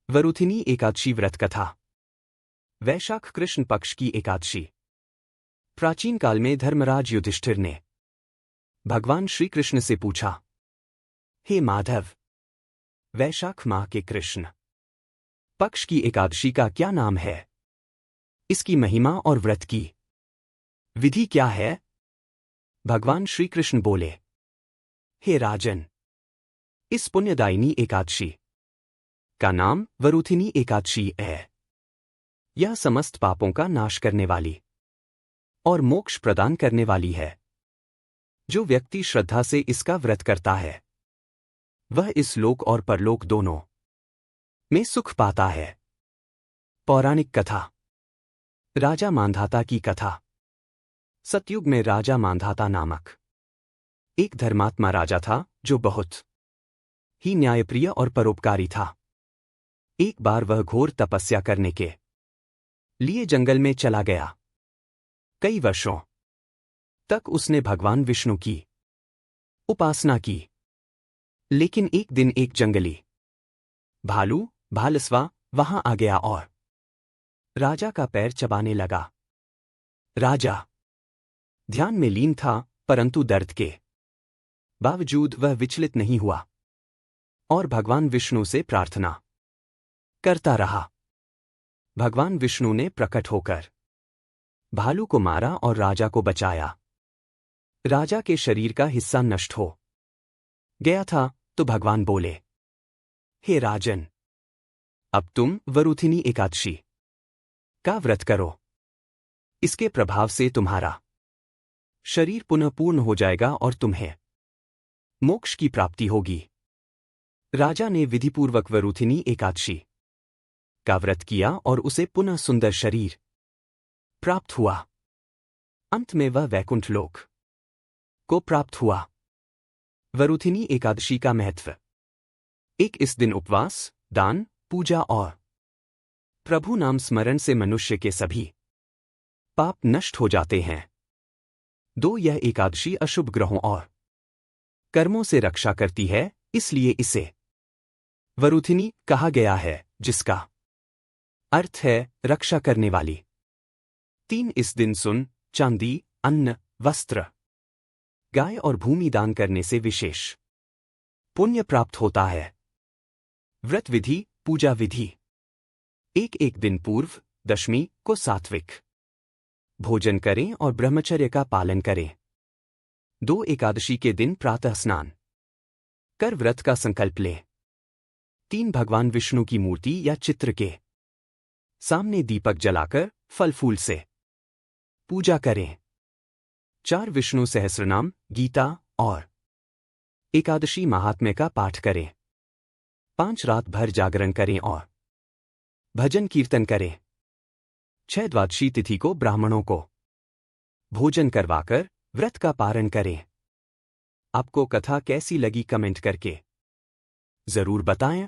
वरुथिनी एकादशी व्रत कथा। वैशाख कृष्ण पक्ष की एकादशी। प्राचीन काल में धर्मराज युधिष्ठिर ने भगवान श्री कृष्ण से पूछा, हे माधव, वैशाख माह के कृष्ण पक्ष की एकादशी का क्या नाम है? इसकी महिमा और व्रत की विधि क्या है? भगवान श्री कृष्ण बोले, हे राजन, इस पुण्यदायिनी एकादशी का नाम वरुथिनी एकादशी है। यह समस्त पापों का नाश करने वाली और मोक्ष प्रदान करने वाली है। जो व्यक्ति श्रद्धा से इसका व्रत करता है वह इस लोक और परलोक दोनों में सुख पाता है। पौराणिक कथा। राजा मांधाता की कथा। सतयुग में राजा मांधाता नामक एक धर्मात्मा राजा था जो बहुत ही न्यायप्रिय और परोपकारी था। एक बार वह घोर तपस्या करने के लिए जंगल में चला गया। कई वर्षों तक उसने भगवान विष्णु की उपासना की, लेकिन एक दिन एक जंगली भालू भालसवा वहां आ गया और राजा का पैर चबाने लगा। राजा ध्यान में लीन था, परंतु दर्द के बावजूद वह विचलित नहीं हुआ और भगवान विष्णु से प्रार्थना करता रहा। भगवान विष्णु ने प्रकट होकर भालू को मारा और राजा को बचाया। राजा के शरीर का हिस्सा नष्ट हो गया था तो भगवान बोले, हे राजन, अब तुम वरुथिनी एकादशी का व्रत करो। इसके प्रभाव से तुम्हारा शरीर पुनः पूर्ण हो जाएगा और तुम्हें मोक्ष की प्राप्ति होगी। राजा ने विधिपूर्वक वरुथिनी एकादशी का व्रत किया और उसे पुनः सुंदर शरीर प्राप्त हुआ। अंत में वह वैकुंठ लोक को प्राप्त हुआ। वरुथिनी एकादशी का महत्व। एक, इस दिन उपवास, दान, पूजा और प्रभु नाम स्मरण से मनुष्य के सभी पाप नष्ट हो जाते हैं। 2, यह एकादशी अशुभ ग्रहों और कर्मों से रक्षा करती है, इसलिए इसे वरुथिनी कहा गया है, जिसका अर्थ है रक्षा करने वाली। 3, इस दिन सुन, चांदी, अन्न, वस्त्र, गाय और भूमि दान करने से विशेष पुण्य प्राप्त होता है। व्रत विधि, पूजा विधि। एक दिन पूर्व दशमी को सात्विक भोजन करें और ब्रह्मचर्य का पालन करें। 2, एकादशी के दिन प्रातः स्नान कर व्रत का संकल्प लें। 3, भगवान विष्णु की मूर्ति या चित्र के सामने दीपक जलाकर फल फूल से पूजा करें। 4, विष्णु सहस्रनाम, गीता और एकादशी महात्म्य का पाठ करें। 5, रात भर जागरण करें और भजन कीर्तन करें। 6, द्वादशी तिथि को ब्राह्मणों को भोजन करवाकर व्रत का पारण करें। आपको कथा कैसी लगी कमेंट करके जरूर बताएं।